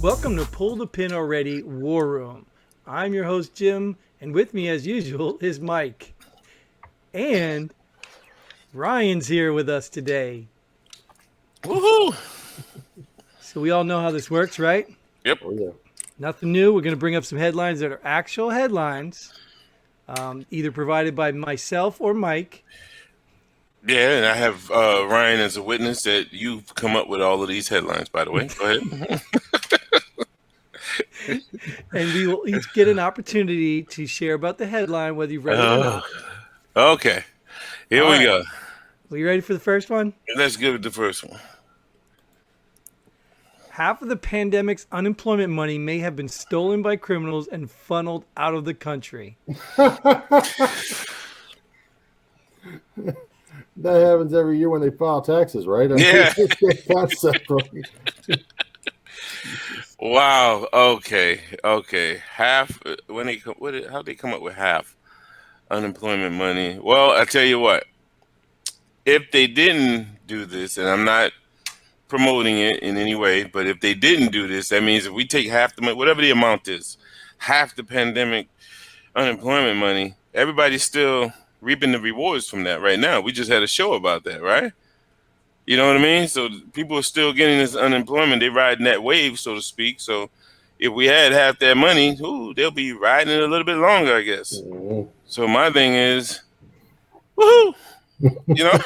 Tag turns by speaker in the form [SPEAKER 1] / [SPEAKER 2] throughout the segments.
[SPEAKER 1] Welcome to Pull the Pin Already War Room. I'm your host, Jim, and with me, as usual, is Mike. And Ryan's here with us today.
[SPEAKER 2] Woohoo!
[SPEAKER 1] So we all know how this works, right?
[SPEAKER 2] Yep.
[SPEAKER 3] Oh, yeah.
[SPEAKER 1] Nothing new. We're going to bring up some headlines that are actual headlines, either provided by myself or Mike.
[SPEAKER 2] Yeah, and I have Ryan as a witness that you've come up with all of these headlines, by the way. Go ahead.
[SPEAKER 1] And we will each get an opportunity to share about the headline, whether you've read it or not.
[SPEAKER 2] Okay. Here
[SPEAKER 1] All
[SPEAKER 2] we
[SPEAKER 1] right.
[SPEAKER 2] go.
[SPEAKER 1] Are you ready for the first one?
[SPEAKER 2] Let's give it the first one.
[SPEAKER 1] Half of the pandemic's unemployment money may have been stolen by criminals and funneled out of the country.
[SPEAKER 3] That happens every year when they file taxes, right?
[SPEAKER 2] Yeah.
[SPEAKER 3] Concept, right?
[SPEAKER 2] Wow. Okay. Half. How they come up with half unemployment money? Well, I tell you what. If they didn't do this, and I'm not promoting it in any way, but if they didn't do this, that means if we take half the money, whatever the amount is, half the pandemic unemployment money, everybody's still reaping the rewards from that right now. We just had a show about that, right? You know what I mean? So people are still getting this unemployment. They're riding that wave, so to speak. So if we had half that money, they'll be riding it a little bit longer, I guess.
[SPEAKER 3] Mm-hmm.
[SPEAKER 2] So my thing is, woohoo! You know,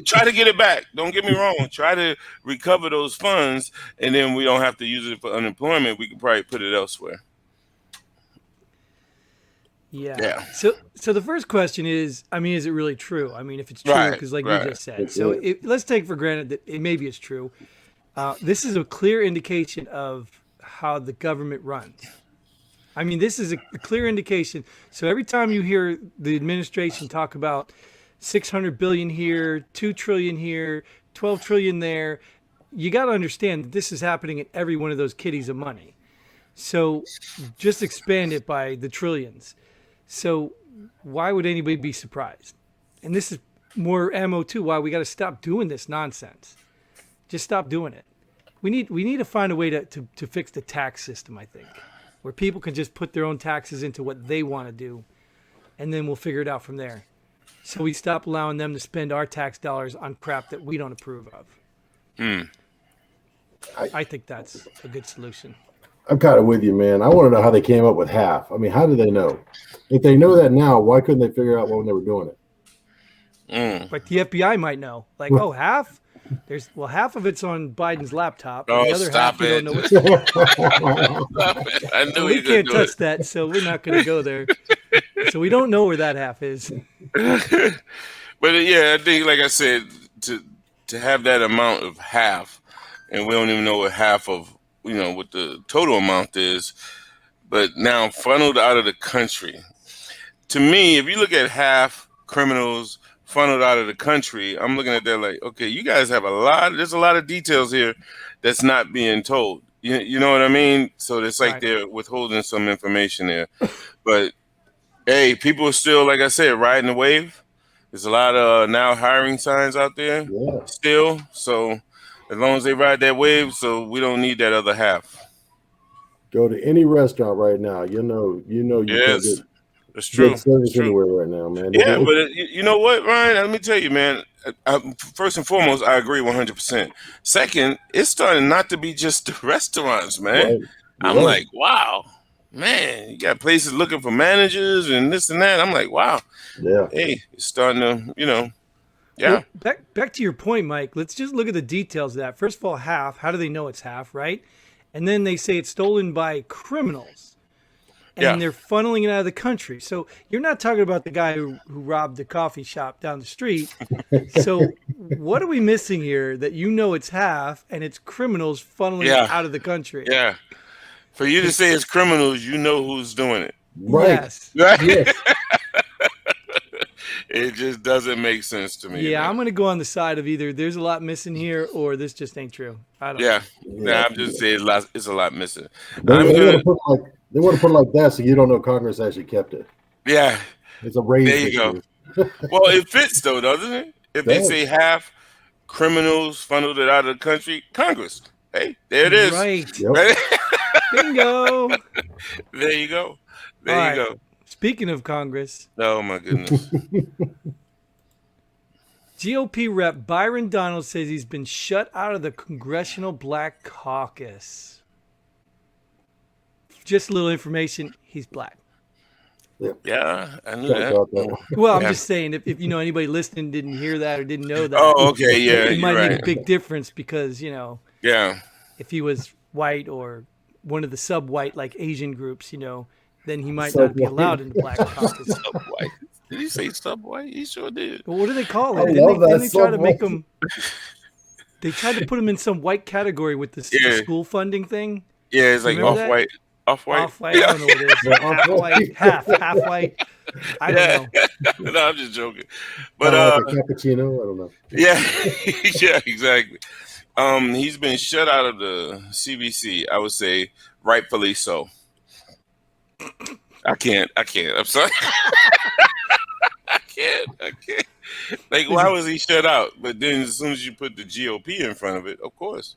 [SPEAKER 2] try to get it back. Don't get me wrong. Try to recover those funds, and then we don't have to use it for unemployment. We can probably put it elsewhere.
[SPEAKER 1] Yeah. So the first question is, is it really true? If it's true,
[SPEAKER 2] Right,
[SPEAKER 1] because like
[SPEAKER 2] right.
[SPEAKER 1] you just said. So let's take for granted that maybe it's true. This is a clear indication of how the government runs. This is a clear indication. So every time you hear the administration talk about 600 billion here, 2 trillion here, 12 trillion there, you got to understand that this is happening in every one of those kitties of money. So just expand it by the trillions. So why would anybody be surprised? And this is more ammo too why we got to stop doing this nonsense. Just stop doing it. We need to find a way to fix the tax system, I think, where people can just put their own taxes into what they want to do, and then we'll figure it out from there. So we stop allowing them to spend our tax dollars on crap that we don't approve of. I think that's a good solution.
[SPEAKER 3] I'm kind of with you, man. I want to know how they came up with half. How do they know? If they know that now, why couldn't they figure out when they were doing it?
[SPEAKER 1] Like the FBI might know. Like, half? Half of it's on Biden's laptop.
[SPEAKER 2] Oh,
[SPEAKER 1] the other
[SPEAKER 2] stop
[SPEAKER 1] half,
[SPEAKER 2] it.
[SPEAKER 1] We don't know
[SPEAKER 2] Stop it. I knew
[SPEAKER 1] we
[SPEAKER 2] you
[SPEAKER 1] can't
[SPEAKER 2] could do
[SPEAKER 1] touch that, so we're not going to go there. So we don't know where that half is.
[SPEAKER 2] But yeah, I think, like I said, to have that amount of half, and we don't even know what half of, what the total amount is, but now funneled out of the country. To me, if you look at half criminals funneled out of the country, I'm looking at that like, okay, you guys have there's a lot of details here that's not being told. You know what I mean? So it's like They're withholding some information there. But hey, people are still, like I said, riding the wave. There's a lot of now hiring signs out there still. So as long as they ride that wave, so we don't need that other half.
[SPEAKER 3] Go to any restaurant right now. You can
[SPEAKER 2] Yes,
[SPEAKER 3] get
[SPEAKER 2] it's true.
[SPEAKER 3] good service
[SPEAKER 2] It's true.
[SPEAKER 3] anywhere right now, man.
[SPEAKER 2] Yeah, but you know what, Ryan? Let me tell you, man. First and foremost, I agree 100%. Second, it's starting not to be just the restaurants, man.
[SPEAKER 3] Right.
[SPEAKER 2] I'm like, wow, man, you got places looking for managers and this and that. I'm like, wow.
[SPEAKER 3] Yeah.
[SPEAKER 2] Hey, it's starting to, yeah.
[SPEAKER 1] Well, back to your point, Mike. Let's just look at the details of that. First of all, half. How do they know it's half, right? And then they say it's stolen by criminals. And they're funneling it out of the country. So you're not talking about the guy who robbed the coffee shop down the street. So what are we missing here that it's half and it's criminals funneling it out of the country?
[SPEAKER 2] Yeah. For you to say it's criminals, you know who's doing it.
[SPEAKER 3] Right.
[SPEAKER 1] Yes.
[SPEAKER 2] Right?
[SPEAKER 3] Yes.
[SPEAKER 2] It just doesn't make sense to me.
[SPEAKER 1] Yeah,
[SPEAKER 2] man.
[SPEAKER 1] I'm going to go on the side of either there's a lot missing here or this just ain't true. I don't know.
[SPEAKER 2] Yeah. I'm just saying it's a lot missing.
[SPEAKER 3] They want to put it like that so you don't know Congress actually kept it.
[SPEAKER 2] Yeah.
[SPEAKER 3] It's a raise.
[SPEAKER 2] There you go. Well, it fits though, doesn't it? If they say half criminals funneled it out of the country, Congress. Hey, there it is.
[SPEAKER 1] Right.
[SPEAKER 3] Yep.
[SPEAKER 2] Right?
[SPEAKER 1] Bingo.
[SPEAKER 2] There you go. There
[SPEAKER 1] All
[SPEAKER 2] you
[SPEAKER 1] right.
[SPEAKER 2] go.
[SPEAKER 1] Speaking of Congress,
[SPEAKER 2] Oh my goodness.
[SPEAKER 1] GOP Rep Byron Donald says he's been shut out of the Congressional Black Caucus. Just a little information, he's black.
[SPEAKER 2] Yeah, I knew
[SPEAKER 3] Talked
[SPEAKER 2] that.
[SPEAKER 3] about that one.
[SPEAKER 1] Well, I'm
[SPEAKER 2] Yeah.
[SPEAKER 1] just saying, if you know anybody listening didn't hear that or didn't know that,
[SPEAKER 2] Oh, okay. Yeah,
[SPEAKER 1] it might
[SPEAKER 2] you're
[SPEAKER 1] make
[SPEAKER 2] right.
[SPEAKER 1] a big difference because,
[SPEAKER 2] Yeah.
[SPEAKER 1] if he was white or one of the sub-white like Asian groups, then he might not
[SPEAKER 3] Sub-white.
[SPEAKER 1] be allowed in the Black Caucus.
[SPEAKER 2] Subwhite. Did he say Subwhite? He sure did.
[SPEAKER 1] But what do they call
[SPEAKER 3] I
[SPEAKER 1] it?
[SPEAKER 3] love that,
[SPEAKER 1] Didn't they try to make
[SPEAKER 3] sub-white.
[SPEAKER 1] him? They tried to put him in some white category with the
[SPEAKER 2] Yeah.
[SPEAKER 1] school funding thing.
[SPEAKER 2] Yeah, it's like
[SPEAKER 1] Remember that?
[SPEAKER 2] off-white. Off-white.
[SPEAKER 1] Off-white, I don't know what it is.
[SPEAKER 3] Yeah,
[SPEAKER 1] Half
[SPEAKER 3] off-white.
[SPEAKER 1] white, half white. I don't know.
[SPEAKER 2] No, I'm just joking. But
[SPEAKER 3] Like a cappuccino. I don't know.
[SPEAKER 2] yeah, yeah, exactly. He's been shut out of the CBC. I would say rightfully so. I can't. I'm sorry. I can't. Like, why was he shut out? But then as soon as you put the GOP in front of it, of course,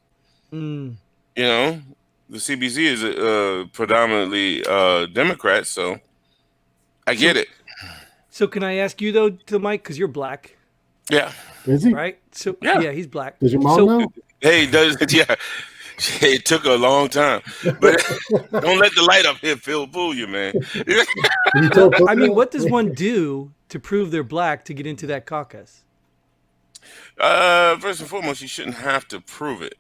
[SPEAKER 1] Mm.
[SPEAKER 2] the CBC is predominantly Democrat, so I get it.
[SPEAKER 1] So can I ask you though, to Mike, because you're black,
[SPEAKER 2] Yeah.
[SPEAKER 3] Is he?
[SPEAKER 1] right? So
[SPEAKER 2] Yeah.
[SPEAKER 1] he's black.
[SPEAKER 3] Does your mom
[SPEAKER 1] So-
[SPEAKER 3] know?
[SPEAKER 2] Hey, yeah. It took a long time, but don't let the light up here fool you, man.
[SPEAKER 3] You told
[SPEAKER 1] I mean,
[SPEAKER 3] Coco?
[SPEAKER 1] what does one do to prove they're black to get into that caucus?
[SPEAKER 2] First and foremost, you shouldn't have to prove it.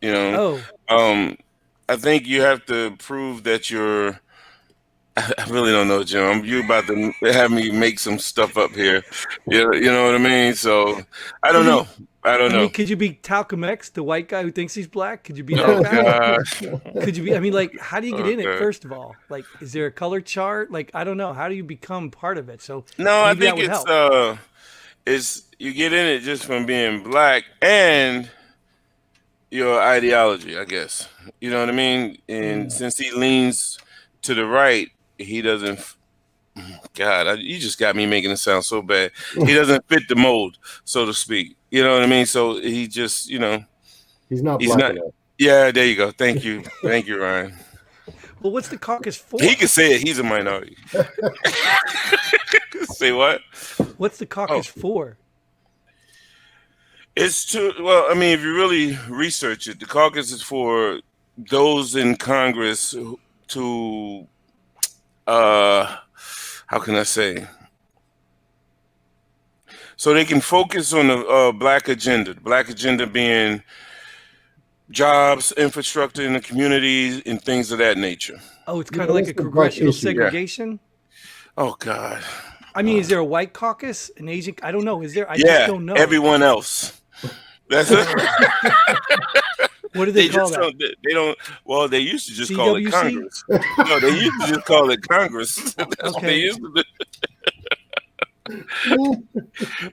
[SPEAKER 1] Oh,
[SPEAKER 2] I think you have to prove that you're. I really don't know, Jim. You about to have me make some stuff up here. You know what I mean? So I don't know. I don't
[SPEAKER 1] I
[SPEAKER 2] know.
[SPEAKER 1] mean, could you be Talcum X, the white guy who thinks he's black? Could you be
[SPEAKER 2] Oh
[SPEAKER 1] that guy?
[SPEAKER 2] gosh.
[SPEAKER 1] Could you be? I mean, like, how do you get in it?
[SPEAKER 2] Okay.
[SPEAKER 1] First of all, like, is there a color chart? Like, I don't know. How do you become part of it? So
[SPEAKER 2] No, I
[SPEAKER 1] maybe that
[SPEAKER 2] think
[SPEAKER 1] would help.
[SPEAKER 2] it's you get in it just from being black and your ideology, I guess. You know what I mean? And since he leans to the right, he doesn't. God, you just got me making it sound so bad. He doesn't fit the mold, so to speak. You know what I mean? So he just,
[SPEAKER 3] He's not
[SPEAKER 2] he's
[SPEAKER 3] black
[SPEAKER 2] not.
[SPEAKER 3] enough.
[SPEAKER 2] Yeah, there you go. Thank you, Ryan.
[SPEAKER 1] Well, what's the caucus for?
[SPEAKER 2] He can say it. He's a minority. Say what?
[SPEAKER 1] What's the caucus for?
[SPEAKER 2] It's well, I mean, if you really research it, the caucus is for those in Congress to, how can I say? So they can focus on the black agenda. The black agenda being jobs, infrastructure in the communities, and things of that nature.
[SPEAKER 1] Oh, it's
[SPEAKER 3] Yeah,
[SPEAKER 1] kind of like
[SPEAKER 3] what's
[SPEAKER 1] a
[SPEAKER 3] the black
[SPEAKER 1] congressional
[SPEAKER 3] issue? Yeah.
[SPEAKER 1] segregation.
[SPEAKER 2] Oh God.
[SPEAKER 1] I mean, is there a white caucus, an Asian? I don't know. Is there? I
[SPEAKER 2] Yeah,
[SPEAKER 1] just don't know.
[SPEAKER 2] everyone else. That's it.
[SPEAKER 1] What do they call
[SPEAKER 2] just
[SPEAKER 1] that?
[SPEAKER 2] don't. They don't. Well, they used to just call it
[SPEAKER 1] CWC?
[SPEAKER 2] Congress. No, they used to just call it Congress. That's what they
[SPEAKER 1] Okay.
[SPEAKER 2] used to do.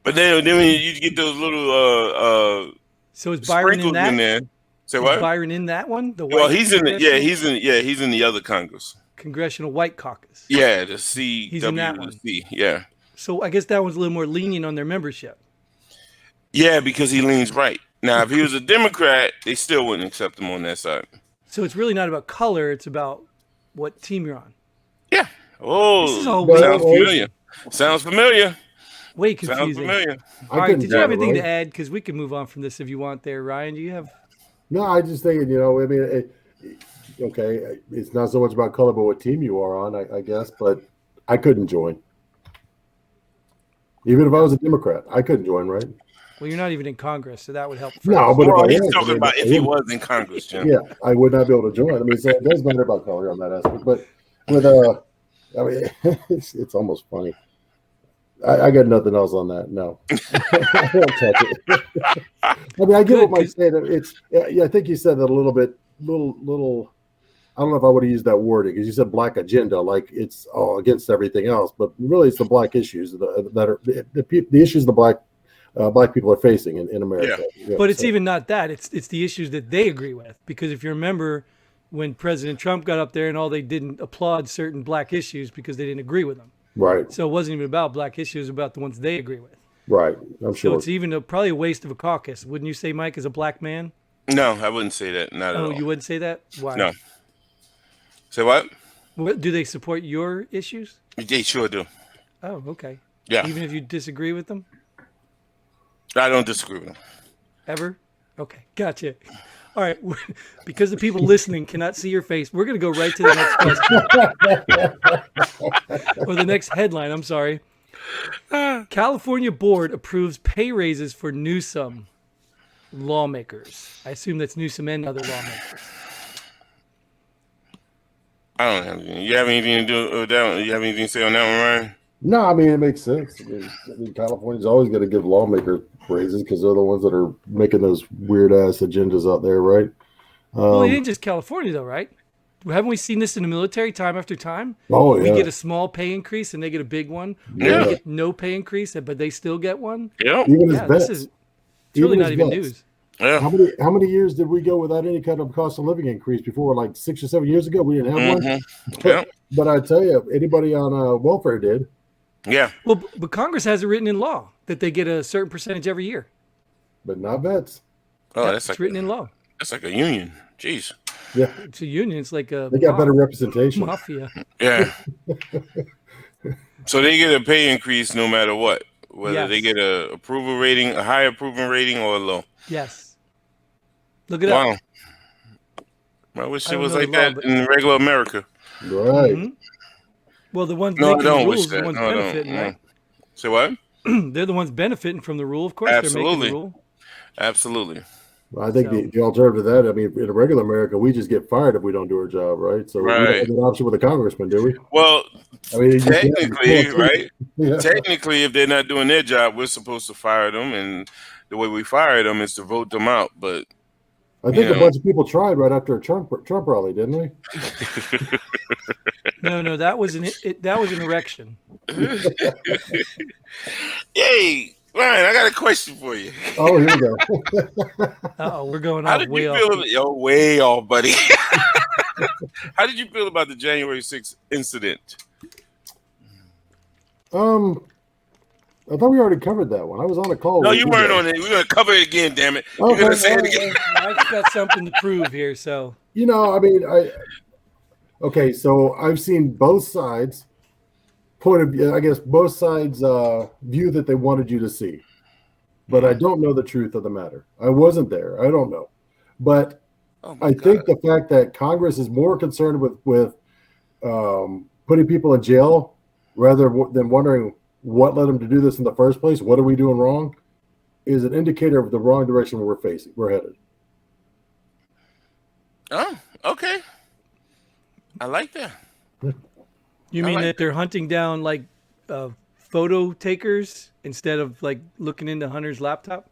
[SPEAKER 2] But then when you get those little
[SPEAKER 1] So is Byron in
[SPEAKER 2] sprinkles
[SPEAKER 1] that?
[SPEAKER 2] in there. Say
[SPEAKER 1] Is
[SPEAKER 2] what?
[SPEAKER 1] Byron in that one? The
[SPEAKER 2] Well,
[SPEAKER 1] white
[SPEAKER 2] he's in the
[SPEAKER 1] congressional-
[SPEAKER 2] he's in the other Congress.
[SPEAKER 1] Congressional White Caucus.
[SPEAKER 2] Yeah, the
[SPEAKER 1] He's in that one.
[SPEAKER 2] CWC. Yeah,
[SPEAKER 1] So I guess that one's a little more lenient on their membership.
[SPEAKER 2] yeah, because he leans right. Now, if he was a Democrat, they still wouldn't accept him on that side.
[SPEAKER 1] So it's really not about color; it's about what team you're on.
[SPEAKER 2] Yeah. Oh,
[SPEAKER 1] This is all
[SPEAKER 2] sounds
[SPEAKER 3] way-
[SPEAKER 2] familiar. Sounds familiar.
[SPEAKER 1] Way
[SPEAKER 2] Sounds
[SPEAKER 1] confusing.
[SPEAKER 2] familiar.
[SPEAKER 1] All right,
[SPEAKER 3] couldn't
[SPEAKER 1] did you have
[SPEAKER 3] get it
[SPEAKER 1] anything to
[SPEAKER 3] right.
[SPEAKER 1] add? Because we can move on from this if you want. There, Ryan. Do you have?
[SPEAKER 3] No, I just thinking, I mean, okay, it's not so much about color, but what team you are on, I guess. But I couldn't join, even if I was a Democrat. I couldn't join, right?
[SPEAKER 1] Well, you're not even in Congress, so that would help.
[SPEAKER 3] No, but
[SPEAKER 2] Well,
[SPEAKER 3] if I
[SPEAKER 2] he's
[SPEAKER 3] was,
[SPEAKER 2] talking about if he was in Congress, Jim.
[SPEAKER 3] yeah, I would not be able to join. I mean, so it does matter about color on that aspect. But with I mean, it's almost funny. I got nothing else on that. No, I won't touch it. I mean, I get
[SPEAKER 1] Good,
[SPEAKER 3] what Mike said. It's yeah. I think you said that a little bit. Little. I don't know if I would have used that wording because you said black agenda, like it's against everything else. But really, it's the black issues that are the issues the black people are facing in America. Yeah,
[SPEAKER 1] But it's
[SPEAKER 3] so-
[SPEAKER 1] even not that. It's the issues that they agree with. Because if you remember, when President Trump got up there and all they didn't applaud certain black issues because they didn't agree with them.
[SPEAKER 3] right.
[SPEAKER 1] So it wasn't even about black issues; it was about the ones they agree with.
[SPEAKER 3] Right. I'm
[SPEAKER 1] So
[SPEAKER 3] sure.
[SPEAKER 1] it's even probably a waste of a caucus, wouldn't you say, Mike? As a black man?
[SPEAKER 2] No, I wouldn't say that. Not at
[SPEAKER 1] Oh,
[SPEAKER 2] all.
[SPEAKER 1] you wouldn't say that? Why?
[SPEAKER 2] No. Say what?
[SPEAKER 1] What, do they support your issues?
[SPEAKER 2] They sure do.
[SPEAKER 1] Oh, okay.
[SPEAKER 2] Yeah.
[SPEAKER 1] Even if you disagree with them?
[SPEAKER 2] I don't disagree with them.
[SPEAKER 1] Ever? Okay, gotcha. All right, because the people listening cannot see your face, we're going to go right to the next question. Or the next headline, I'm sorry. California board approves pay raises for Newsom lawmakers. I assume that's Newsom and other lawmakers.
[SPEAKER 2] I don't have anything. You have anything to do with that one? You have anything to say on that one, Ryan?
[SPEAKER 3] No, I mean, it makes sense. I mean, California's always going to give lawmakers raises because they're the ones that are making those weird ass agendas out there, right?
[SPEAKER 1] Well, it ain't just California, though, right? Haven't we seen this in the military time after time?
[SPEAKER 3] Oh, yeah.
[SPEAKER 1] We get a small pay increase and they get a big one.
[SPEAKER 2] Yeah.
[SPEAKER 1] We get no pay increase, but they still get one.
[SPEAKER 2] Yeah.
[SPEAKER 3] Even as
[SPEAKER 1] Yeah,
[SPEAKER 3] vets.
[SPEAKER 1] it's really not even
[SPEAKER 3] vets.
[SPEAKER 1] news.
[SPEAKER 2] Yeah.
[SPEAKER 3] How many years did we go without any kind of cost of living increase before? Like 6 or 7 years ago, we didn't have one.
[SPEAKER 2] Yeah.
[SPEAKER 3] But I tell you, anybody on welfare did.
[SPEAKER 2] Yeah.
[SPEAKER 1] Well, but Congress has it written in law that they get a certain percentage every year.
[SPEAKER 3] But not vets.
[SPEAKER 2] Oh,
[SPEAKER 1] Yeah,
[SPEAKER 2] that's
[SPEAKER 1] it's
[SPEAKER 2] like
[SPEAKER 1] written in law.
[SPEAKER 2] That's like a union. Jeez.
[SPEAKER 3] Yeah,
[SPEAKER 1] It's a union. It's like a
[SPEAKER 3] they got better representation.
[SPEAKER 1] mafia.
[SPEAKER 2] Yeah. So they get a pay increase no matter what, whether they
[SPEAKER 1] Yes.
[SPEAKER 2] get a approval rating, a high approval rating, or a low.
[SPEAKER 1] Yes. Look it up.
[SPEAKER 2] Wow. I wish
[SPEAKER 1] I
[SPEAKER 2] it
[SPEAKER 1] don't
[SPEAKER 2] was
[SPEAKER 1] know the
[SPEAKER 2] like
[SPEAKER 1] law,
[SPEAKER 2] that
[SPEAKER 1] but-
[SPEAKER 2] in regular America.
[SPEAKER 3] Right.
[SPEAKER 1] Mhm. Well, the ones
[SPEAKER 2] No, I
[SPEAKER 1] making the
[SPEAKER 2] don't wish
[SPEAKER 1] rules, are
[SPEAKER 2] that.
[SPEAKER 1] the ones
[SPEAKER 2] No, I don't.
[SPEAKER 1] benefiting,
[SPEAKER 2] No.
[SPEAKER 1] right?
[SPEAKER 2] Say what?
[SPEAKER 1] They're the ones benefiting from the rule. Of course, they're making
[SPEAKER 2] Absolutely.
[SPEAKER 1] the rule.
[SPEAKER 2] Absolutely.
[SPEAKER 3] I think
[SPEAKER 1] So-
[SPEAKER 3] the alternative to that, I mean, in a regular America, we just get fired if we don't do our job, right? So we don't
[SPEAKER 2] Right.
[SPEAKER 3] have an option with a congressman, do we?
[SPEAKER 2] Well,
[SPEAKER 3] I mean, you can't-
[SPEAKER 2] technically, right?
[SPEAKER 3] Yeah.
[SPEAKER 2] Technically, if they're not doing their job, we're supposed to fire them, and the way we fire them is to vote them out. But
[SPEAKER 3] I think
[SPEAKER 2] you
[SPEAKER 3] a
[SPEAKER 2] know.
[SPEAKER 3] bunch of people tried right after a Trump rally, didn't they?
[SPEAKER 1] No, that was an erection.
[SPEAKER 2] Hey, Ryan, I got a question for you.
[SPEAKER 3] Oh, here we go.
[SPEAKER 1] Uh-oh, we're going
[SPEAKER 2] How
[SPEAKER 1] off
[SPEAKER 2] did
[SPEAKER 1] way
[SPEAKER 2] you
[SPEAKER 1] off.
[SPEAKER 2] feel? Yo, way off, buddy. How did you feel about the January 6th incident?
[SPEAKER 3] I thought we already covered that one. I was on a call.
[SPEAKER 2] No,
[SPEAKER 3] with
[SPEAKER 2] you
[SPEAKER 3] you
[SPEAKER 2] weren't
[SPEAKER 3] guys.
[SPEAKER 2] on it. We're gonna cover it again. Damn it! You're
[SPEAKER 3] Okay,
[SPEAKER 2] gonna say it again.
[SPEAKER 1] I've got something to prove here, so
[SPEAKER 3] You know, I mean, okay, so I've seen both sides point of view, I guess both sides view that they wanted you to see, but I don't know the truth of the matter. I wasn't there. I don't know, but
[SPEAKER 2] Oh my
[SPEAKER 3] I
[SPEAKER 2] God.
[SPEAKER 3] think the fact that Congress is more concerned with putting people in jail rather than wondering what led them to do this in the first place, what are we doing wrong, is an indicator of the wrong direction we're headed.
[SPEAKER 2] Oh, okay. I like that.
[SPEAKER 1] you
[SPEAKER 2] I
[SPEAKER 1] mean
[SPEAKER 2] like
[SPEAKER 1] that they're hunting down like photo takers instead of like looking into Hunter's laptop?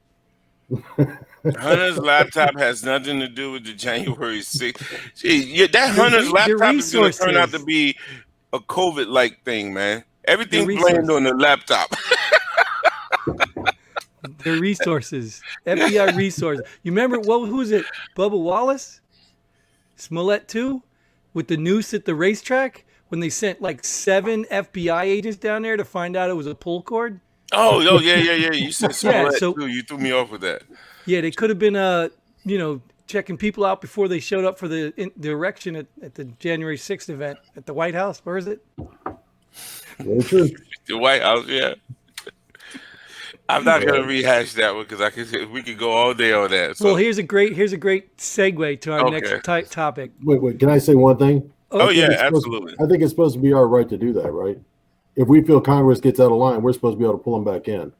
[SPEAKER 2] Hunter's laptop has nothing to do with the January 6th. Gee, yeah, that
[SPEAKER 1] The
[SPEAKER 2] Hunter's
[SPEAKER 1] re- the
[SPEAKER 2] laptop is going to turn out to
[SPEAKER 1] resources.
[SPEAKER 2] be a COVID-like thing, man. Everything's
[SPEAKER 1] The
[SPEAKER 2] blamed on the laptop.
[SPEAKER 1] Their resources, FBI resources. You remember who was it? Bubba Wallace, Smollett too, with the noose at the racetrack when they sent like 7 FBI agents down there to find out it was a pull cord.
[SPEAKER 2] Oh, yeah. You said
[SPEAKER 1] Yeah,
[SPEAKER 2] Smollett
[SPEAKER 1] so-
[SPEAKER 2] too. You threw me off with that.
[SPEAKER 1] Yeah, they could have been checking people out before they showed up for the erection at the January 6th event at the White House. Where is it?
[SPEAKER 3] Very true.
[SPEAKER 2] The White House, yeah. I'm not gonna rehash that one because we could go all day on that. So
[SPEAKER 1] Well, here's a great segue to our
[SPEAKER 2] Okay.
[SPEAKER 1] next topic.
[SPEAKER 3] Wait, can I say one thing?
[SPEAKER 2] oh yeah,
[SPEAKER 3] It's supposed-
[SPEAKER 2] absolutely.
[SPEAKER 3] I think it's supposed to be our right to do that, right? If we feel Congress gets out of line, we're supposed to be able to pull them back in.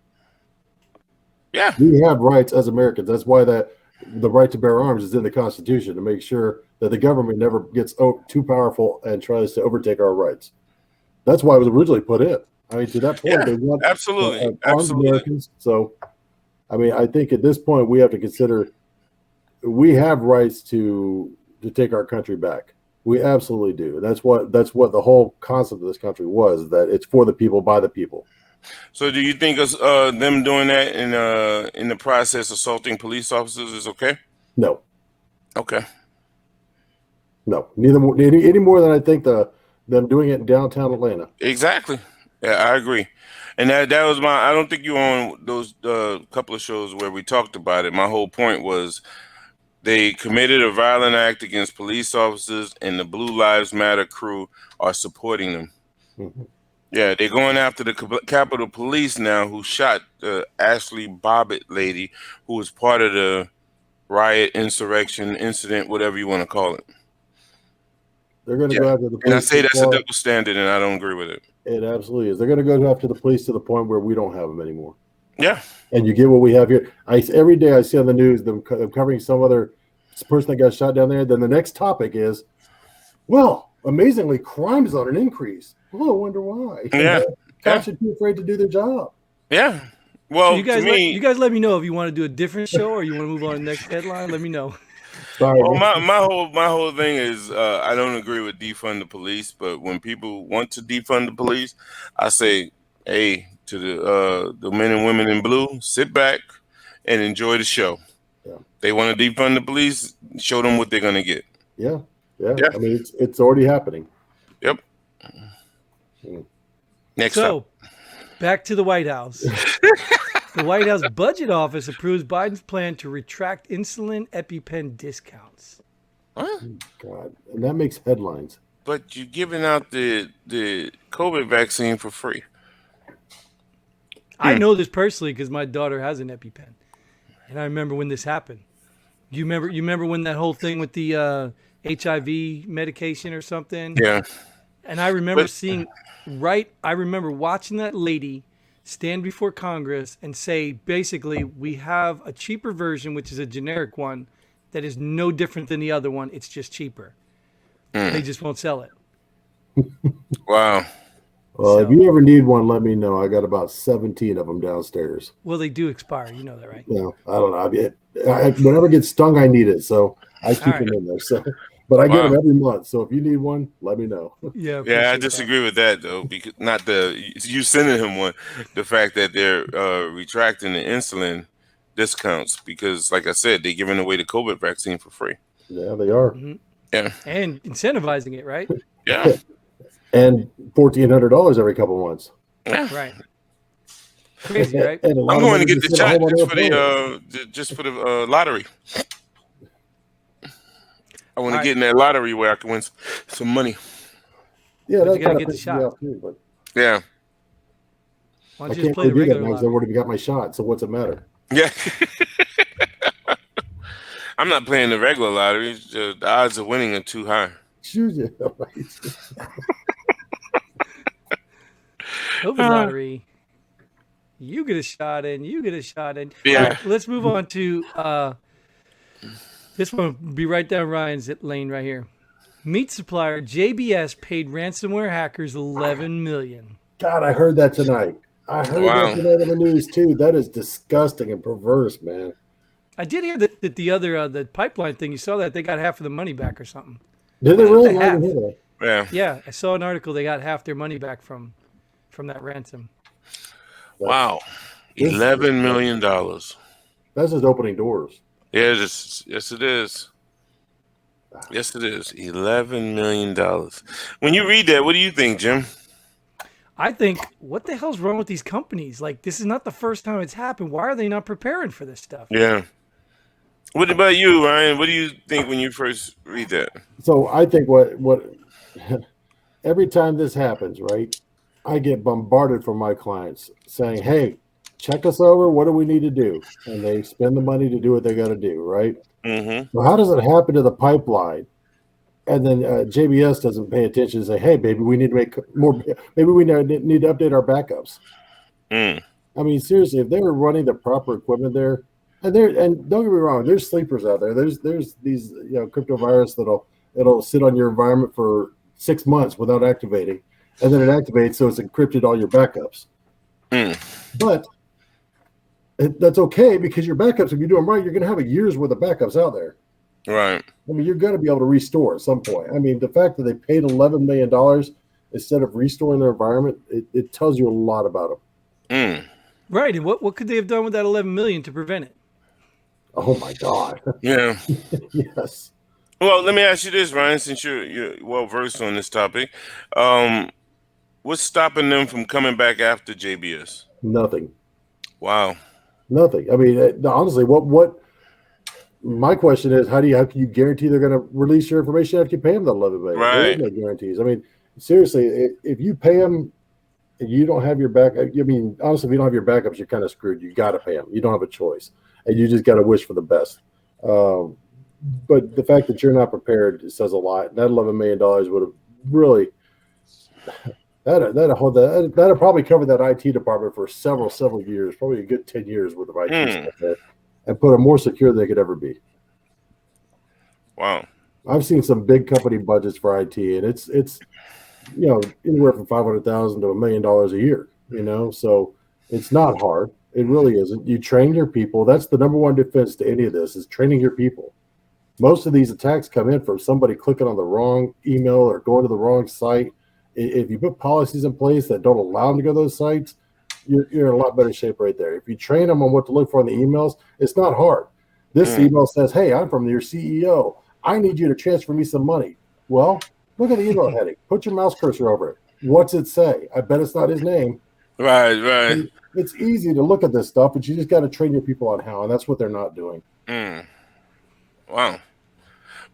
[SPEAKER 2] Yeah,
[SPEAKER 3] We have rights as Americans. That's why the right to bear arms is in the Constitution, to make sure that the government never gets too powerful and tries to overtake our rights. That's why it was originally put in. I mean, to that point,
[SPEAKER 2] Yeah,
[SPEAKER 3] they want
[SPEAKER 2] absolutely,
[SPEAKER 3] armed
[SPEAKER 2] absolutely.
[SPEAKER 3] Americans. So, I mean, I think at this point we have to consider we have rights to take our country back. We absolutely do. That's what the whole concept of this country was, that it's for the people, by the people.
[SPEAKER 2] So do you think us them doing that in the process assaulting police officers is okay?
[SPEAKER 3] No,
[SPEAKER 2] Okay.
[SPEAKER 3] neither more, any more than I think them doing it in downtown Atlanta.
[SPEAKER 2] Exactly. Yeah, I agree. And that was I don't think you were on those couple of shows where we talked about it. My whole point was They committed a violent act against police officers, and the Blue Lives Matter crew are supporting them.
[SPEAKER 3] Mhm.
[SPEAKER 2] Yeah, they're going after the Capitol Police now, who shot the Ashley Bobbitt lady, who was part of the riot, insurrection, incident, whatever you want to call it.
[SPEAKER 3] They're going to
[SPEAKER 2] Yeah,
[SPEAKER 3] go after the
[SPEAKER 2] and I
[SPEAKER 3] police.
[SPEAKER 2] say that's a double standard, and I don't agree with it.
[SPEAKER 3] It absolutely is. They're going to go after the police to the point where we don't have them anymore.
[SPEAKER 2] Yeah,
[SPEAKER 3] And you get what we have here. Every day I see on the news them covering some other person that got shot down there. Then the next topic is, well, amazingly, crime is on an increase. Oh, I wonder why.
[SPEAKER 2] Yeah.
[SPEAKER 3] Cops are too afraid to do their job.
[SPEAKER 2] yeah. Well,
[SPEAKER 1] So you guys,
[SPEAKER 2] to me,
[SPEAKER 1] you guys let me know if you want to do a different show or you want to move on to the next headline. Let me know.
[SPEAKER 3] Sorry.
[SPEAKER 2] well, my whole thing is I don't agree with defund the police, but when people want to defund the police, I say, hey, to the men and women in blue, sit back and enjoy the show.
[SPEAKER 3] Yeah.
[SPEAKER 2] They want to defund the police, show them what they're gonna get.
[SPEAKER 3] Yeah.
[SPEAKER 2] Yeah.
[SPEAKER 3] I mean, it's already happening.
[SPEAKER 2] Yep.
[SPEAKER 3] Mm.
[SPEAKER 2] Next
[SPEAKER 1] So,
[SPEAKER 2] up.
[SPEAKER 1] back to the White House. The White House Budget Office approves Biden's plan to retract insulin EpiPen discounts.
[SPEAKER 2] Huh?
[SPEAKER 3] God, and that makes headlines.
[SPEAKER 2] But you're giving out the COVID vaccine for free.
[SPEAKER 1] I know this personally because my daughter has an EpiPen, and I remember when this happened. You remember when that whole thing with the HIV medication or something?
[SPEAKER 2] Yeah.
[SPEAKER 1] And I remember I remember watching that lady stand before Congress and say, basically, we have a cheaper version, which is a generic one, that is no different than the other one. It's just cheaper. They just won't sell it.
[SPEAKER 2] Wow.
[SPEAKER 3] Well, if you ever need one, let me know. I got about 17 of them downstairs.
[SPEAKER 1] Well, they do expire. You know that, right?
[SPEAKER 3] Yeah, I don't know. Whenever I get stung, I need it, so I keep them in there. So, but I get them every month. So if you need one, let me know.
[SPEAKER 1] Yeah.
[SPEAKER 2] Yeah, I disagree with that though, because not you sending him one, the fact that they're retracting the insulin discounts because, like I said, they're giving away the COVID vaccine for free.
[SPEAKER 3] Yeah, they are.
[SPEAKER 1] Mm-hmm.
[SPEAKER 2] Yeah,
[SPEAKER 1] and incentivizing it, right?
[SPEAKER 2] Yeah,
[SPEAKER 3] and $1,400 every couple months.
[SPEAKER 2] Yeah,
[SPEAKER 1] right. Crazy, right?
[SPEAKER 3] I'm
[SPEAKER 2] going to get the shot just for the lottery. I want to get in that lottery where I can win some money.
[SPEAKER 3] Yeah,
[SPEAKER 1] that's got to get the shot.
[SPEAKER 3] Too, but
[SPEAKER 2] yeah.
[SPEAKER 1] Why don't you just play the regular lottery?
[SPEAKER 3] I've already got my shot, so what's it matter?
[SPEAKER 2] Yeah. I'm not playing the regular lottery. The odds of winning are too high.
[SPEAKER 3] Choose right.
[SPEAKER 1] COVID lottery. You get a shot in. You get a shot in.
[SPEAKER 2] Yeah.
[SPEAKER 1] All right, let's move on to this one. Will be right down Ryan's lane right here. Meat supplier JBS paid ransomware hackers $11 million.
[SPEAKER 3] God, I heard that tonight. I heard that tonight on the news too. That is disgusting and perverse, man.
[SPEAKER 1] I did hear that the other the pipeline thing. You saw that they got half of the money back or something.
[SPEAKER 3] Did they really?
[SPEAKER 2] Yeah.
[SPEAKER 1] I saw an article. They got half their money back from that ransom.
[SPEAKER 2] Wow, $11 million.
[SPEAKER 3] That's just opening doors.
[SPEAKER 2] Yeah, yes, it is. Yes, it is. $11 million. When you read that, what do you think, Jim?
[SPEAKER 1] I think, what the hell's wrong with these companies? Like, this is not the first time it's happened. Why are they not preparing for this stuff?
[SPEAKER 2] Yeah. What about you, Ryan? What do you think when you first read that?
[SPEAKER 3] So I think what every time this happens, right, I get bombarded from my clients saying, hey, check us over. What do we need to do? And they spend the money to do what they got to do, right?
[SPEAKER 2] Mm-hmm.
[SPEAKER 3] So how does it happen to the pipeline? And then JBS doesn't pay attention and say, hey, baby, we need to make more. Maybe we need to update our backups. I mean, seriously, if they were running the proper equipment there, and don't get me wrong, there's sleepers out there. There's these crypto virus it'll sit on your environment for 6 months without activating, and then it activates, so it's encrypted all your backups. But that's okay because your backups, if you do them right, you're going to have a year's worth of backups out there.
[SPEAKER 2] Right.
[SPEAKER 3] I mean, you're going to be able to restore at some point. I mean, the fact that they paid $11 million instead of restoring their environment, it tells you a lot about them.
[SPEAKER 1] Right. And what could they have done with that $11 million to prevent it?
[SPEAKER 3] Oh my God.
[SPEAKER 2] Yeah.
[SPEAKER 3] Yes.
[SPEAKER 2] Well, let me ask you this, Ryan, since you're well versed on this topic. What's stopping them from coming back after JBS?
[SPEAKER 3] Nothing.
[SPEAKER 2] Wow.
[SPEAKER 3] Nothing. I mean, honestly, what My question is, how can you guarantee they're going to release your information after you pay them that $11 million? There is
[SPEAKER 2] Right.
[SPEAKER 3] no guarantees. I mean, seriously, if you pay them and you don't have your backup, I mean, honestly, if you don't have your backups, you're kind of screwed. You got to pay them. You don't have a choice, and you just got to wish for the best. But the fact that you're not prepared says a lot. That $11 million would have really that'll probably cover that IT department for several years, probably a good 10 years worth of IT stuff there, and put them more secure than they could ever be.
[SPEAKER 2] Wow.
[SPEAKER 3] I've seen some big company budgets for IT, and it's anywhere from $500,000 to $1 million a year. So it's not hard. It really isn't. You train your people. That's the number one defense to any of this is training your people. Most of these attacks come in from somebody clicking on the wrong email or going to the wrong site. If you put policies in place that don't allow them to go to those sites, you're in a lot better shape right there. If you train them on what to look for in the emails, it's not hard. This email says, "Hey, I'm from your CEO. I need you to transfer me some money." Well, look at the email heading. Put your mouse cursor over it. What's it say? I bet it's not his name.
[SPEAKER 2] Right.
[SPEAKER 3] It's easy to look at this stuff, but you just got to train your people on how, and that's what they're not doing.
[SPEAKER 2] Wow.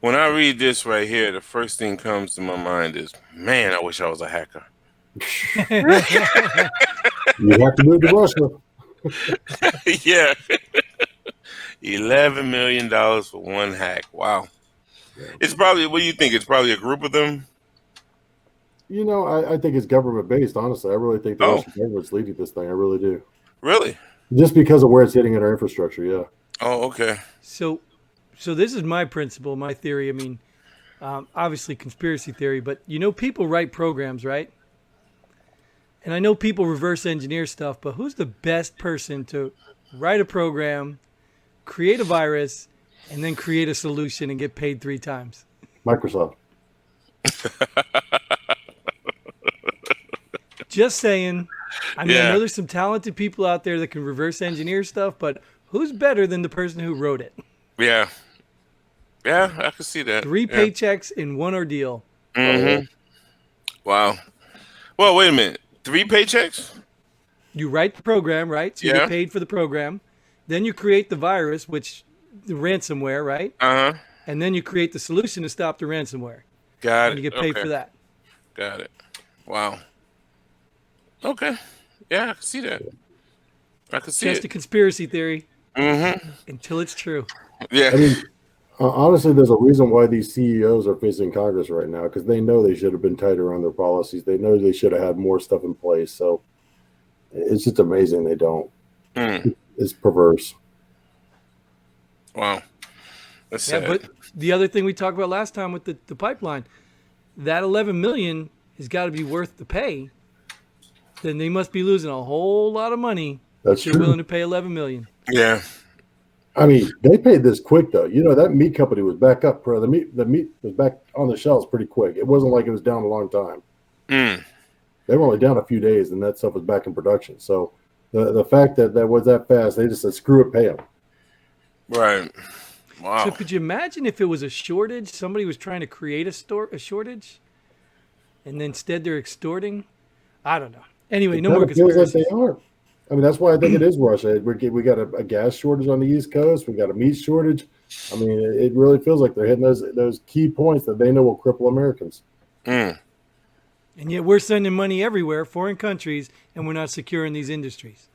[SPEAKER 2] When I read this right here, the first thing comes to my mind is, man, I wish I was a hacker.
[SPEAKER 3] You have to move to Russia.
[SPEAKER 2] Yeah. $11 million for one hack. Wow. It's probably, what do you think? It's probably a group of them?
[SPEAKER 3] I think it's government based, honestly. I really think the Russian government's leading this thing. I really do.
[SPEAKER 2] Really?
[SPEAKER 3] Just because of where it's hitting in our infrastructure, yeah.
[SPEAKER 2] Oh, okay.
[SPEAKER 1] So this is my principle, my theory. I mean, obviously conspiracy theory, but people write programs, right? And I know people reverse engineer stuff, but who's the best person to write a program, create a virus, and then create a solution and get paid 3 times?
[SPEAKER 3] Microsoft.
[SPEAKER 1] Just saying. I mean, I know there's some talented people out there that can reverse engineer stuff, but who's better than the person who wrote it?
[SPEAKER 2] Yeah. Yeah, I can see that.
[SPEAKER 1] 3 paychecks in one ordeal.
[SPEAKER 2] Mm-hmm. Wow. Well, wait a minute. 3 paychecks?
[SPEAKER 1] You write the program, right? So you get paid for the program. Then you create the virus, which the ransomware, right?
[SPEAKER 2] Uh-huh.
[SPEAKER 1] And then you create the solution to stop the ransomware.
[SPEAKER 2] Got it.
[SPEAKER 1] And you get paid for that.
[SPEAKER 2] Got it. Wow. Okay. Yeah, I can see that. I can see
[SPEAKER 1] Just a conspiracy theory.
[SPEAKER 2] Mm-hmm.
[SPEAKER 1] Until it's true.
[SPEAKER 2] Yeah.
[SPEAKER 3] I mean, honestly, there's a reason why these CEOs are facing Congress right now, because they know they should have been tighter on their policies. They know they should have had more stuff in place. So it's just amazing they don't. It's perverse.
[SPEAKER 2] Wow. That's sad.
[SPEAKER 1] But the other thing we talked about last time with the pipeline, that $11 million has got to be worth the pay. Then they must be losing a whole lot of money.
[SPEAKER 3] That's
[SPEAKER 1] true. Willing to pay $11 million.
[SPEAKER 2] Yeah.
[SPEAKER 3] I mean, they paid this quick though. That meat company was back up. The meat was back on the shelves pretty quick. It wasn't like it was down a long time. They were only down a few days, and that stuff was back in production. So the fact that was that fast, they just said, "Screw it, pay them."
[SPEAKER 2] Right. Wow.
[SPEAKER 1] So could you imagine if it was a shortage? Somebody was trying to create a shortage, and then instead they're extorting. I don't know. Anyway, no more conspiracies.
[SPEAKER 3] Feels like they are. I mean, that's why I think it is Russia. We got a gas shortage on the East Coast. We got a meat shortage. I mean, it really feels like they're hitting those key points that they know will cripple Americans.
[SPEAKER 1] And yet we're sending money everywhere, foreign countries, and we're not securing these industries.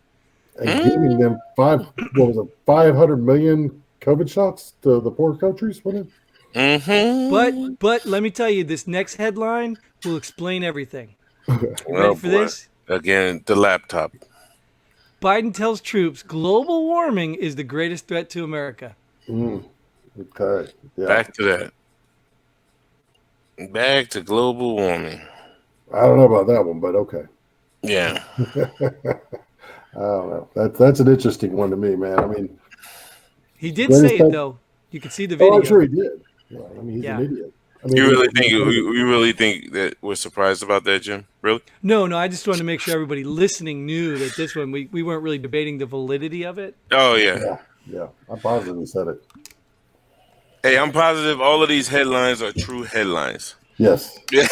[SPEAKER 3] And giving them 500 million COVID shots to the poor countries, wasn't
[SPEAKER 2] it?
[SPEAKER 1] But let me tell you, this next headline will explain everything.
[SPEAKER 2] Ready for this? Again, the laptop.
[SPEAKER 1] Biden tells troops global warming is the greatest threat to America.
[SPEAKER 3] Okay. Yeah.
[SPEAKER 2] Back to that. Back to global warming.
[SPEAKER 3] I don't know about that one, but okay.
[SPEAKER 2] Yeah.
[SPEAKER 3] I don't know. That's an interesting one to me, man. I mean,
[SPEAKER 1] he did say it though. You can see the video.
[SPEAKER 3] Oh, I'm sure he did. Yeah, I mean, he's an idiot. I mean,
[SPEAKER 2] you really think that we're surprised about that, Jim? Really?
[SPEAKER 1] No. I just wanted to make sure everybody listening knew that this one we weren't really debating the validity of it.
[SPEAKER 2] Oh yeah.
[SPEAKER 3] Yeah. I'm positive he said it.
[SPEAKER 2] Hey, I'm positive all of these headlines are true headlines.
[SPEAKER 3] Yes.
[SPEAKER 2] Yeah.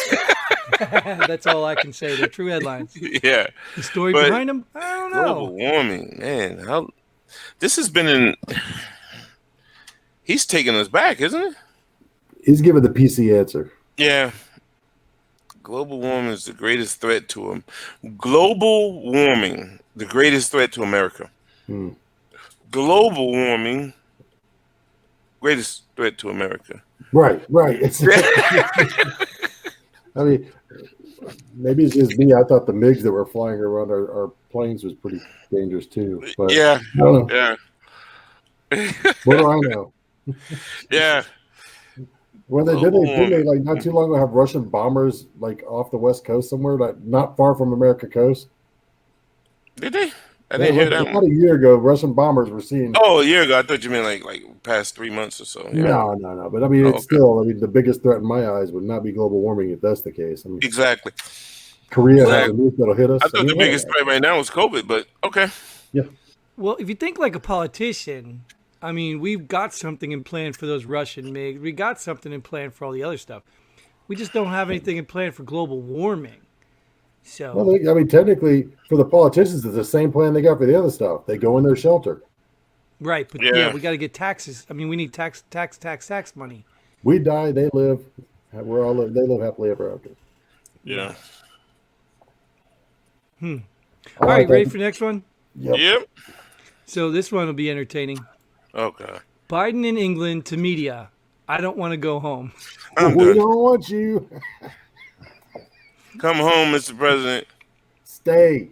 [SPEAKER 1] That's all I can say. They're true headlines.
[SPEAKER 2] Yeah.
[SPEAKER 1] The story behind them, I don't know.
[SPEAKER 2] Global warming, man. This has been he's taking us back, isn't it?
[SPEAKER 3] He's giving the PC answer.
[SPEAKER 2] Yeah. Global warming is the greatest threat to him. Global warming, the greatest threat to America.
[SPEAKER 3] Hmm.
[SPEAKER 2] Global warming, greatest threat to America.
[SPEAKER 3] Right. It's, I mean, maybe it's just me. I thought the MiGs that were flying around our planes was pretty dangerous too. But
[SPEAKER 2] Yeah.
[SPEAKER 3] I don't know.
[SPEAKER 2] Yeah.
[SPEAKER 3] What do I know?
[SPEAKER 2] Yeah.
[SPEAKER 3] Well, didn't they like not too long ago have Russian bombers like off the west coast somewhere, like not far from America coast?
[SPEAKER 2] Did they? I didn't hear that
[SPEAKER 3] about
[SPEAKER 2] one.
[SPEAKER 3] a year ago, Russian bombers were seen.
[SPEAKER 2] Oh, a year ago. I thought you meant like past 3 months or so. Yeah.
[SPEAKER 3] No. But I mean, it's still. I mean, the biggest threat in my eyes would not be global warming if that's the case. I mean,
[SPEAKER 2] Exactly.
[SPEAKER 3] Korea has a nuke that'll hit us.
[SPEAKER 2] I thought the biggest threat right now was COVID, but okay.
[SPEAKER 3] Yeah.
[SPEAKER 1] Well, if you think like a politician, I mean, we've got something in plan for those Russian MiGs. We got something in plan for all the other stuff. We just don't have anything in plan for global warming. So,
[SPEAKER 3] Well, I mean, technically, for the politicians, it's the same plan they got for the other stuff. They go in their shelter.
[SPEAKER 1] right, but yeah, we got to get taxes. I mean, we need tax money.
[SPEAKER 3] We die, they live. They live happily ever after.
[SPEAKER 2] Yeah.
[SPEAKER 1] All right, ready for the next one?
[SPEAKER 2] Yep.
[SPEAKER 1] So this one will be entertaining.
[SPEAKER 2] Okay.
[SPEAKER 1] Biden in England to media. I don't want to go home.
[SPEAKER 2] I'm
[SPEAKER 3] We
[SPEAKER 2] done.
[SPEAKER 3] don't want you.
[SPEAKER 2] Come home, Mr. President.
[SPEAKER 3] Stay.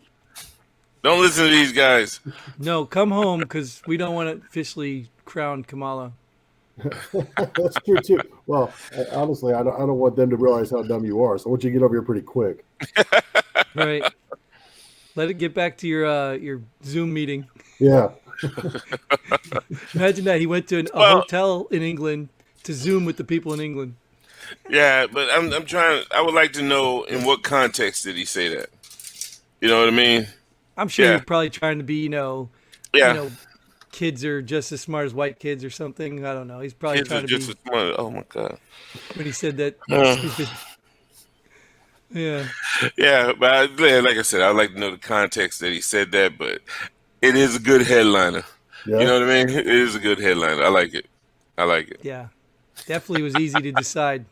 [SPEAKER 2] Don't listen to these guys.
[SPEAKER 1] No, come home because we don't want to officially crown Kamala.
[SPEAKER 3] That's true too. Well, honestly, I don't want them to realize how dumb you are. So I want you to get over here pretty quick.
[SPEAKER 1] Right. Let it get back to your Zoom meeting.
[SPEAKER 3] Yeah.
[SPEAKER 1] Imagine that he went to a hotel in England to Zoom with the people in England.
[SPEAKER 2] Yeah, but I'm trying. I would like to know in what context did he say that? You know what I mean?
[SPEAKER 1] I'm sure you're probably trying to be,
[SPEAKER 2] Yeah.
[SPEAKER 1] Kids are just as smart as white kids or something. I don't know. He's probably
[SPEAKER 2] Kids
[SPEAKER 1] trying
[SPEAKER 2] are
[SPEAKER 1] to
[SPEAKER 2] just
[SPEAKER 1] be
[SPEAKER 2] as smart. Oh my god.
[SPEAKER 1] when he said that. Yeah.
[SPEAKER 2] Yeah, but like I said, I'd like to know the context that he said that. But it is a good headliner.
[SPEAKER 3] Yeah.
[SPEAKER 2] You know what I mean? It is a good headliner. I like it.
[SPEAKER 1] Yeah. Definitely was easy to decide.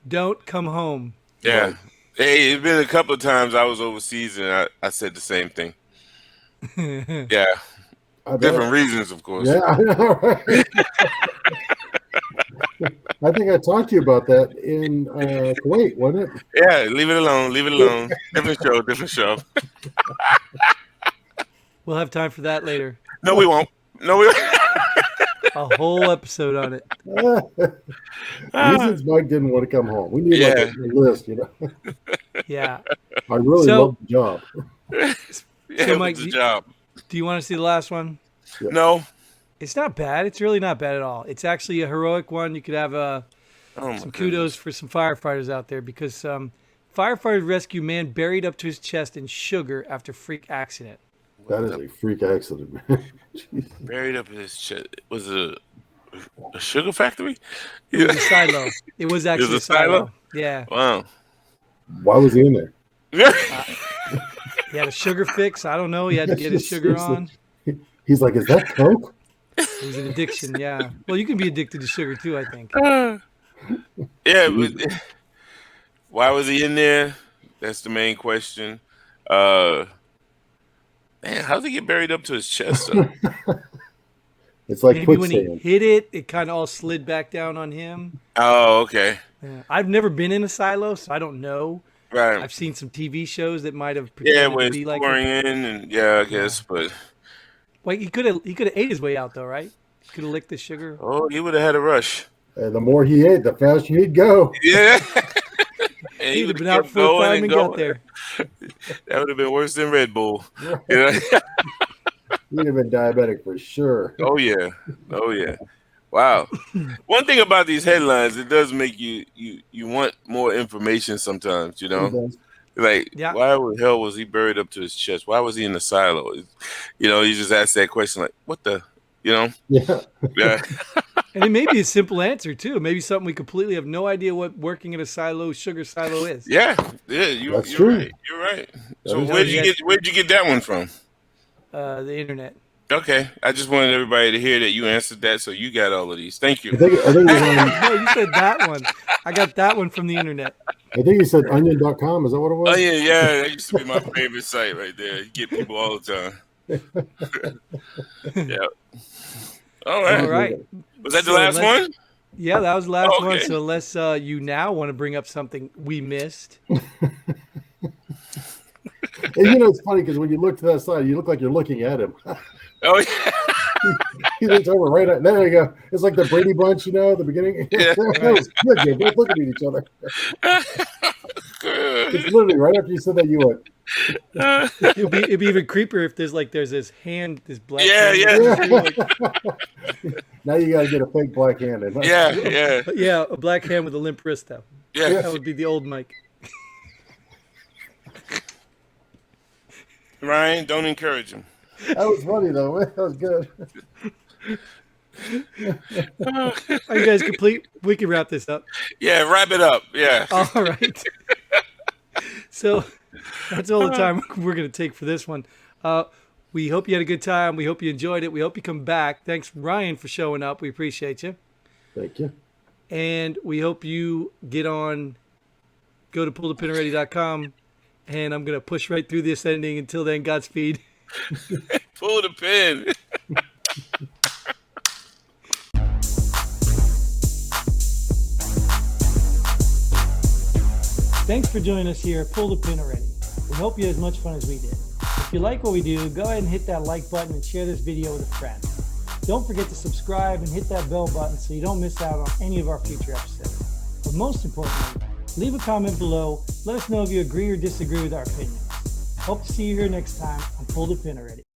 [SPEAKER 1] Don't come home.
[SPEAKER 2] Yeah.
[SPEAKER 3] Right.
[SPEAKER 2] Hey, it's been a couple of times I was overseas and I said the same thing. Yeah. Different reasons, of course.
[SPEAKER 3] Yeah, I know, right? I think I talked to you about that in Kuwait, wasn't it?
[SPEAKER 2] Yeah, leave it alone. Different show.
[SPEAKER 1] We'll have time for that later.
[SPEAKER 2] No, we won't.
[SPEAKER 1] A whole episode on it.
[SPEAKER 3] Reasons Mike didn't want to come home. We need like a list,
[SPEAKER 1] Yeah.
[SPEAKER 3] I really love the job.
[SPEAKER 2] Yeah,
[SPEAKER 1] Mike,
[SPEAKER 2] the job.
[SPEAKER 1] Do you want to see the last one?
[SPEAKER 3] Yeah.
[SPEAKER 2] No.
[SPEAKER 1] It's not bad. It's really not bad at all. It's actually a heroic one. You could have some kudos for some firefighters out there because firefighters rescue man buried up to his chest in sugar after freak accident.
[SPEAKER 3] That is a freak accident, man.
[SPEAKER 2] Buried up in his chest. Was it a sugar factory?
[SPEAKER 1] It was a silo. It was actually a silo. Yeah.
[SPEAKER 2] Wow.
[SPEAKER 3] Why was he in there?
[SPEAKER 1] He had a sugar fix. I don't know. He had to get his sugar on.
[SPEAKER 3] He's like, is that Coke?
[SPEAKER 1] It was an addiction, yeah. Well, you can be addicted to sugar too, I think.
[SPEAKER 2] Yeah. But why was he in there? That's the main question. Man, how did he get buried up to his chest?
[SPEAKER 3] It's like
[SPEAKER 1] maybe when
[SPEAKER 3] quicksand.
[SPEAKER 1] he hit it, it kind of all slid back down on him.
[SPEAKER 2] Oh, okay.
[SPEAKER 1] Yeah. I've never been in a silo, so I don't know.
[SPEAKER 2] Right.
[SPEAKER 1] I've seen some TV shows that might have
[SPEAKER 2] Yeah,
[SPEAKER 1] pretended
[SPEAKER 2] when
[SPEAKER 1] to
[SPEAKER 2] it's
[SPEAKER 1] be like
[SPEAKER 2] pouring
[SPEAKER 1] it.
[SPEAKER 2] in, and I guess, but
[SPEAKER 1] Well, he could have ate his way out though, right? He could have licked the sugar.
[SPEAKER 2] oh, he would have had a rush.
[SPEAKER 3] And the more he ate, the faster he'd go.
[SPEAKER 2] Yeah. And
[SPEAKER 1] He'd have
[SPEAKER 2] would've
[SPEAKER 1] been out
[SPEAKER 2] kept
[SPEAKER 1] before
[SPEAKER 2] going
[SPEAKER 1] time and got there.
[SPEAKER 2] That would have been worse than Red Bull. You know?
[SPEAKER 3] He'd have been diabetic for sure.
[SPEAKER 2] Oh yeah. Wow. One thing about these headlines, it does make you want more information sometimes, Like, why the hell was he buried up to his chest? Why was he in the silo? You just ask that question like, what the,
[SPEAKER 3] Yeah.
[SPEAKER 2] Yeah.
[SPEAKER 1] And it may be a simple answer too. Maybe something we completely have no idea what working in a sugar silo is.
[SPEAKER 2] Yeah.
[SPEAKER 3] That's
[SPEAKER 2] You're
[SPEAKER 3] true.
[SPEAKER 2] right. You're right. So
[SPEAKER 3] is
[SPEAKER 2] where'd you get that one from?
[SPEAKER 1] The internet.
[SPEAKER 2] Okay, I just wanted everybody to hear that you answered that, so you got all of these. Thank you.
[SPEAKER 3] I think it was on,
[SPEAKER 1] No, you said that one. I got that one from the internet.
[SPEAKER 3] I think you said onion.com. Is that what it was?
[SPEAKER 2] Oh yeah, that used to be my favorite site right there. You get people all the time. Yeah. All right.
[SPEAKER 1] All right.
[SPEAKER 2] Was that the
[SPEAKER 1] So
[SPEAKER 2] last one?
[SPEAKER 1] Yeah, that was the last one.
[SPEAKER 2] Okay.
[SPEAKER 1] So unless you now want to bring up something we missed.
[SPEAKER 3] And you know, it's funny because when you look to that side, you look like you're looking at him.
[SPEAKER 2] Oh yeah.
[SPEAKER 3] He looks over right at, there you go. It's like the Brady Bunch, you know, at the beginning.
[SPEAKER 2] Yeah.
[SPEAKER 3] That was good. You're both looking at each other. It's literally right after you said that, you went,
[SPEAKER 1] It'd be even creepier if there's this hand, this black
[SPEAKER 2] Yeah,
[SPEAKER 1] hand.
[SPEAKER 2] yeah.
[SPEAKER 3] now you got to get a fake black hand in.
[SPEAKER 2] Yeah.
[SPEAKER 1] Yeah, a black hand with a limp wrist though.
[SPEAKER 2] Yeah.
[SPEAKER 1] That would be the old Mike.
[SPEAKER 2] Ryan, don't encourage him.
[SPEAKER 3] That was funny, though. Man. That was good.
[SPEAKER 1] Are you guys complete? We can wrap this up.
[SPEAKER 2] Yeah, wrap it up. Yeah.
[SPEAKER 1] All right. So that's all the time we're going to take for this one. We hope you had a good time. We hope you enjoyed it. We hope you come back. Thanks, Ryan, for showing up. We appreciate you.
[SPEAKER 3] Thank you.
[SPEAKER 1] And we hope you go to pullthepinready.com. And I'm going to push right through this ending. Until then, Godspeed.
[SPEAKER 2] Pull the pin.
[SPEAKER 1] Thanks for joining us here at Pull the Pin Already. We hope you had as much fun as we did. If you like what we do, go ahead and hit that like button and share this video with a friend. Don't forget to subscribe and hit that bell button so you don't miss out on any of our future episodes. But most importantly, leave a comment below. Let us know if you agree or disagree with our opinions. Hope to see you here next time on Pull the Pin Already.